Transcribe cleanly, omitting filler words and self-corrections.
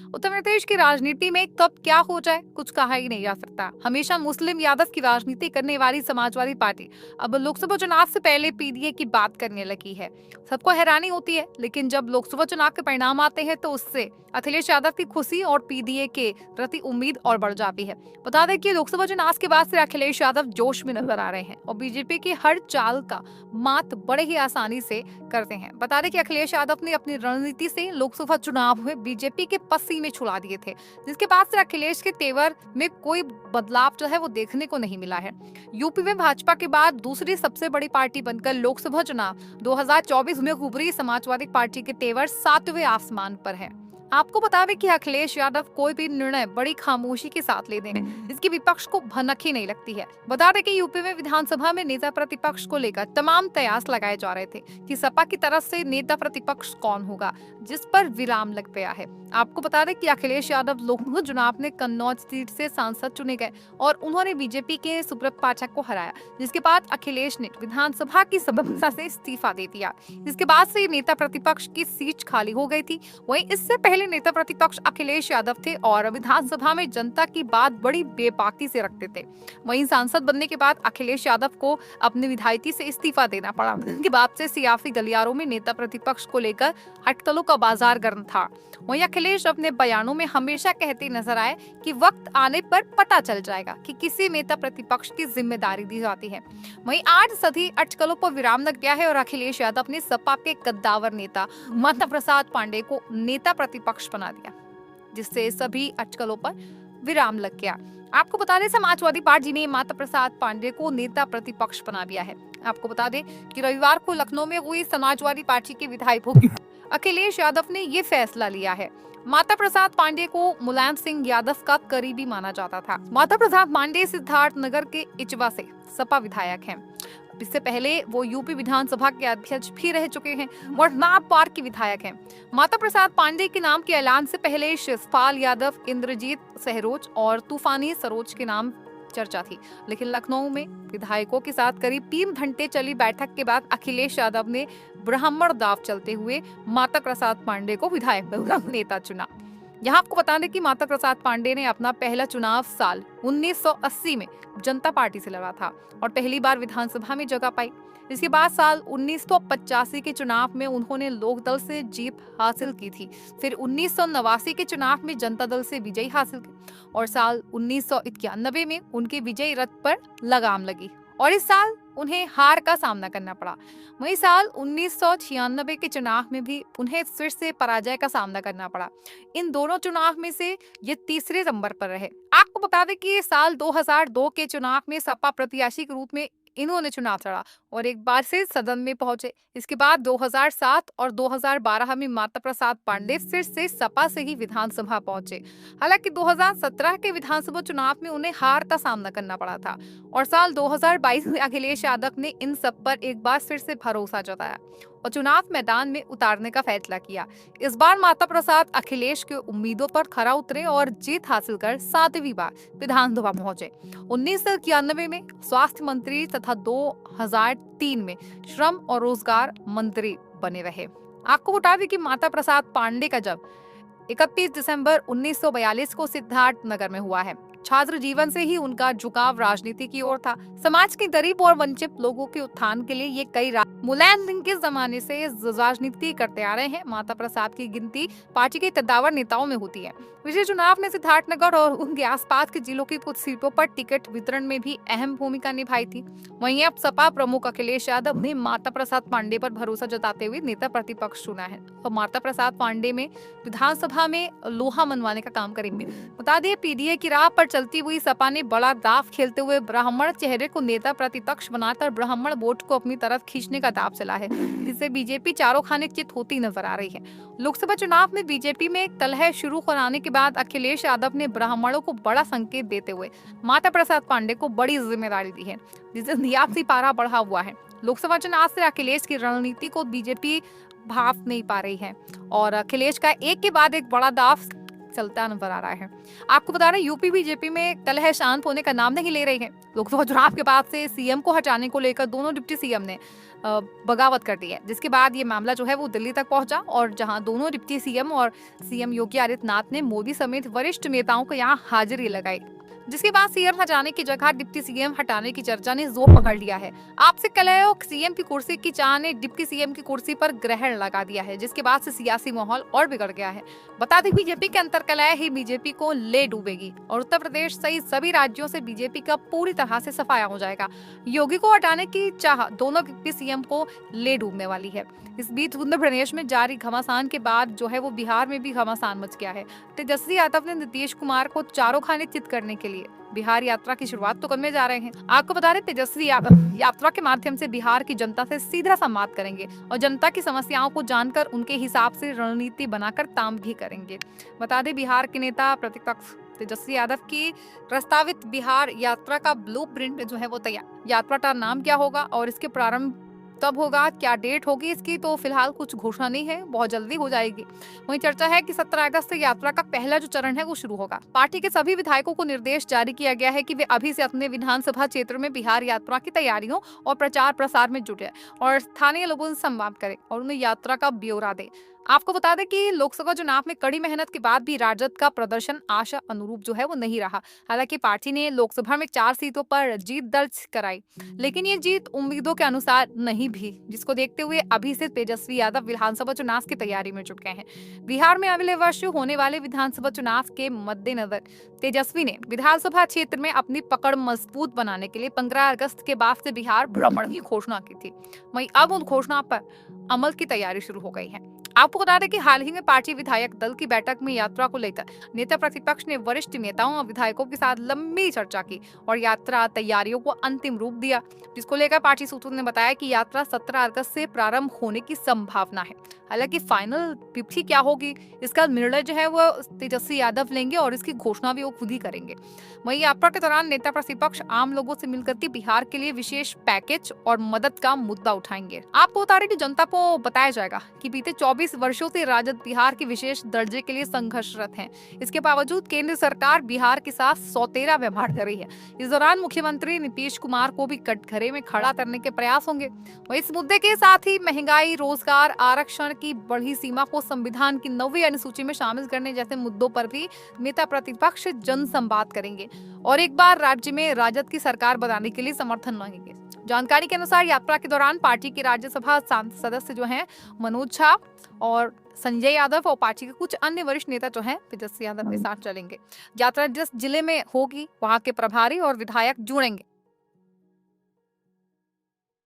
उत्तर प्रदेश की राजनीति में कब क्या हो जाए कुछ कहा ही नहीं जा सकता। हमेशा मुस्लिम यादव की राजनीति करने वाली समाजवादी पार्टी अब लोकसभा चुनाव से पहले पीडीए की बात करने लगी है। सबको हैरानी होती है, लेकिन जब लोकसभा चुनाव के परिणाम आते हैं तो उससे अखिलेश यादव की खुशी और पीडीए के प्रति उम्मीद और बढ़ जाती है। बता दें कि लोकसभा चुनाव के बाद से अखिलेश यादव जोश में नजर आ रहे हैं और बीजेपी की हर चाल का मात बड़े ही आसानी से करते हैं। बता दें कि अखिलेश यादव ने अपनी रणनीति से लोकसभा चुनाव में बीजेपी के पसीने छुड़ा दिए थे, जिसके बाद से अखिलेश के तेवर में कोई बदलाव जो है वो देखने को नहीं मिला है। यूपी में भाजपा के बाद दूसरी सबसे बड़ी पार्टी बनकर लोकसभा चुनाव 2024 में उभरी समाजवादी पार्टी के तेवर 7वें आसमान पर है। आपको बता दें कि अखिलेश यादव कोई भी निर्णय बड़ी खामोशी के साथ लेते हैं, इसकी विपक्ष को भनक ही नहीं लगती है। बता दें कि यूपी में विधानसभा में नेता प्रतिपक्ष को लेकर तमाम कयास लगाए जा रहे थे कि सपा की तरफ से नेता प्रतिपक्ष कौन होगा, जिस पर विराम लग गया है। आपको बता दें कि अखिलेश यादव लोकसभा चुनाव में कन्नौज सीट से सांसद चुने गए और उन्होंने बीजेपी के सुब्रत पाठक को हराया, जिसके बाद अखिलेश ने विधानसभा की सदस्यता से इस्तीफा दे दिया। इसके बाद से नेता प्रतिपक्ष की सीट खाली हो गई थी। वहीं इससे पहले नेता प्रतिपक्ष अखिलेश यादव थे और विधानसभा में जनता की बात बड़ी बेबाकी से रखते थे। वहीं सांसद बनने के बाद अखिलेश यादव को अपनी विधायकी से इस्तीफा देना पड़ा। इसके बाद से सियासी गलियारों में नेता प्रतिपक्ष को लेकर हटकलों का बाजार गर्म था। वहीं अखिलेश अपने बयानों में हमेशा कहते नजर आए कि वक्त आने पर पता चल जाएगा कि किसी नेता प्रतिपक्ष की जिम्मेदारी दी जाती है। वहीं आज सभी अटकलों पर विराम लग गया है और अखिलेश यादव ने सपा के कद्दावर नेता माता प्रसाद पांडे को नेता प्रतिपक्ष बना दिया, जिससे सभी अटकलों पर विराम लग गया। आपको बता दें समाजवादी पार्टी ने माता प्रसाद पांडे को नेता प्रतिपक्ष बना दिया है। आपको बता दें कि रविवार को लखनऊ में हुई समाजवादी पार्टी के विधायकों अखिलेश यादव ने ये फैसला लिया है। माता प्रसाद पांडे को मुलायम सिंह यादव का करीबी माना जाता था। माता प्रसाद पांडे सिद्धार्थनगर के इचवा से सपा विधायक हैं। इससे पहले वो यूपी विधानसभा के अध्यक्ष भी रह चुके हैं और नागपार के विधायक हैं। माता प्रसाद पांडे के नाम के ऐलान से पहले शिषपाल यादव, इंद्रजीत सहरोज और तूफानी सरोज के नाम चर्चा थी, लेकिन लखनऊ में विधायकों के साथ करीब 3 घंटे चली बैठक के बाद अखिलेश यादव ने ब्राह्मण दाव चलते हुए माता प्रसाद पांडे को विधायक नेता चुना। यहाँ आपको बता दें कि माता प्रसाद पांडे ने अपना पहला चुनाव साल 1980 में जनता पार्टी से लड़ा था और पहली बार विधानसभा में जगह पाई। इसके बाद साल 1985 के चुनाव में उन्होंने लोकदल से जीत हासिल की थी। फिर 1989 के चुनाव में जनता दल से विजय हासिल की और साल 1991 में उनके विजय रथ पर लगाम लगी और इस साल उन्हें हार का सामना करना पड़ा। वहीं साल 1996 के चुनाव में भी उन्हें फिर से पराजय का सामना करना पड़ा। इन दोनों चुनाव में से ये तीसरे नंबर पर रहे। आपको बता दें कि साल 2002 के चुनाव में सपा प्रत्याशी के रूप में इन्होंने चुनाव लड़ा और एक बार से सदन में पहुंचे। इसके बाद 2007 और 2012 में माता प्रसाद पांडे फिर से सपा से ही विधानसभा पहुंचे। हालांकि 2017 के विधानसभा चुनाव में उन्हें हार का सामना करना पड़ा था और साल 2022 में अखिलेश यादव ने इन सब पर एक बार फिर से भरोसा जताया और चुनाव मैदान में उतारने का फैसला किया। इस बार माता प्रसाद अखिलेश के उम्मीदों पर खरा उतरे और जीत हासिल कर 7वीं बार विधानसभा पहुंचे। 1991 में स्वास्थ्य मंत्री तथा 2003 में श्रम और रोजगार मंत्री बने रहे। आपको बता दें कि माता प्रसाद पांडे का जब 31 दिसंबर 1942 को सिद्धार्थनगर में हुआ है। छात्र जीवन से ही उनका झुकाव राजनीति की ओर था। समाज के गरीब और वंचित लोगों के उत्थान के लिए ये कई मुलायम सिंह के जमाने से राजनीति करते आ रहे हैं। माता प्रसाद की गिनती पार्टी के कद्दावर नेताओं में होती है। पिछले चुनाव में सिद्धार्थनगर और उनके आसपास के जिलों की कुछ सीटों पर टिकट वितरण में भी अहम भूमिका निभाई थी। वहीं अब सपा प्रमुख अखिलेश यादव ने माता प्रसाद पांडे पर भरोसा जताते हुए नेता प्रतिपक्ष चुना है और माता प्रसाद पांडे में विधानसभा में लोहा मनवाने का काम करेंगे। बता दें पीडीए की राह पर चलती हुई सपा ने बड़ा दाव खेलते हुए ब्राह्मण चेहरे को नेता प्रतिपक्ष बनाकर ब्राह्मण वोट को अपनी तरफ खींचने का दाव चला है, जिससे बीजेपी चारों खाने चित होती नजर आ रही है। लोकसभा चुनाव में बीजेपी में एक कलह शुरू कराने के बाद अखिलेश यादव ने ब्राह्मणों को बड़ा संकेत देते हुए माता प्रसाद पांडे को बड़ी जिम्मेदारी दी है, जिससे नियासी पारा बढ़ा हुआ है। लोकसभा चुनाव से अखिलेश की रणनीति को बीजेपी भाप नहीं पा रही है और अखिलेश का एक के बाद एक बड़ा दाव चलता नजर आ रहा है। आपको बता रहे यूपी बीजेपी में कलह शांत होने का नाम नहीं ले रही है। लोकसभा चुनाव के बाद से सीएम को हटाने को लेकर दोनों डिप्टी सीएम ने बगावत कर दी है, जिसके बाद ये मामला जो है वो दिल्ली तक पहुंचा और जहां दोनों डिप्टी सीएम और सीएम योगी आदित्यनाथ ने मोदी समेत वरिष्ठ नेताओं को यहां हाजिरी लगाई, जिसके बाद सीएम हटाने की जगह डिप्टी सीएम हटाने की चर्चा ने जोर पकड़ लिया है। आपसे कलह और सीएम की कुर्सी की चाह ने डिप्टी सीएम की कुर्सी पर ग्रहण लगा दिया है, जिसके बाद से सियासी माहौल और बिगड़ गया है। बता दें बीजेपी के अंतर कलह ही बीजेपी को ले डूबेगी और उत्तर प्रदेश सहित सभी राज्यों से बीजेपी का पूरी तरह से सफाया हो जाएगा। योगी को हटाने की चाह दोनों डिप्टी सीएम को ले डूबने वाली है। इस बीच उत्तर प्रदेश में जारी घमासान के बाद जो है वो बिहार में भी घमासान मच गया है। तेजस्वी यादव ने नीतीश कुमार को चारों खाने चित करने के लिए बिहार यात्रा की शुरुआत तो करने जा रहे हैं। आपको बता रहे तेजस्वी यादव यात्रा के माध्यम से बिहार की जनता से सीधा संवाद करेंगे और जनता की समस्याओं को जानकर उनके हिसाब से रणनीति बनाकर काम भी करेंगे। बता दें बिहार के नेता प्रतिपक्ष तेजस्वी यादव की प्रस्तावित बिहार यात्रा का ब्लूप्रिंट जो है वो तैयार। यात्रा का नाम क्या होगा और इसके प्रारंभ तब होगा, क्या डेट होगी इसकी तो फिलहाल कुछ घोषणा नहीं है, बहुत जल्दी हो जाएगी। वहीं चर्चा है कि 17 अगस्त से यात्रा का पहला जो चरण है वो शुरू होगा। पार्टी के सभी विधायकों को निर्देश जारी किया गया है कि वे अभी से अपने विधानसभा क्षेत्र में बिहार यात्रा की तैयारियों और प्रचार प्रसार में जुटे और स्थानीय लोगों से संवाद करें और उन्हें यात्रा का ब्यौरा दें। आपको बता दें कि लोकसभा चुनाव में कड़ी मेहनत के बाद भी राजद का प्रदर्शन आशा अनुरूप जो है वो नहीं रहा। हालांकि पार्टी ने लोकसभा में 4 सीटों पर जीत दर्ज कराई, लेकिन ये जीत उम्मीदों के अनुसार नहीं भी, जिसको देखते हुए अभी से तेजस्वी यादव विधानसभा चुनाव की तैयारी में जुट गए हैं। बिहार में अगले वर्ष होने वाले विधानसभा चुनाव के मद्देनजर तेजस्वी ने विधानसभा क्षेत्र में अपनी पकड़ मजबूत बनाने के लिए 15 अगस्त के बाद से बिहार भ्रमण की घोषणा की थी। वहीं अब उन घोषणा पर अमल की तैयारी शुरू हो गई है। आपको बता दें कि हाल ही में पार्टी विधायक दल की बैठक में यात्रा को लेकर नेता प्रतिपक्ष ने वरिष्ठ नेताओं और विधायकों के साथ लंबी चर्चा की और यात्रा तैयारियों को अंतिम रूप दिया, जिसको लेकर पार्टी सूत्रों ने बताया कि यात्रा 17 अगस्त से प्रारंभ होने की संभावना है। हालांकि फाइनल तिथि क्या होगी इसका निर्णय जो है वो तेजस्वी यादव लेंगे और इसकी घोषणा भी वो खुद ही करेंगे। वहीं यात्रा के दौरान नेता प्रतिपक्ष आम लोगों से मिलकर के बिहार के लिए विशेष पैकेज और मदद का मुद्दा उठाएंगे। आपको बता रहे कि जनता को बताया जाएगा कि बीते 24 वर्षों से राजद बिहार के विशेष दर्जे के लिए संघर्षरत है। इसके बावजूद केंद्र सरकार बिहार के साथ सौतेरा व्यवहार कर रही है। इस दौरान मुख्यमंत्री नीतीश कुमार को भी कटघरे में खड़ा करने के प्रयास होंगे। वहीं इस मुद्दे के साथ ही महंगाई, रोजगार, आरक्षण की बढ़ी सीमा को संविधान की 9वीं अनुसूची में शामिल करने जैसे मुद्दों पर भी नेता प्रतिपक्ष जनसंवाद करेंगे और एक बार राज्य में राजद की सरकार बनाने के लिए समर्थन मांगेंगे। जानकारी के अनुसार यात्रा के दौरान पार्टी के राज्यसभा सदस्य जो हैं मनोज झा और संजय यादव और पार्टी के कुछ अन्य वरिष्ठ नेता जो हैं तेजस्वी यादव के साथ चलेंगे। यात्रा जिस जिले में होगी वहां के प्रभारी और विधायक जुड़ेंगे।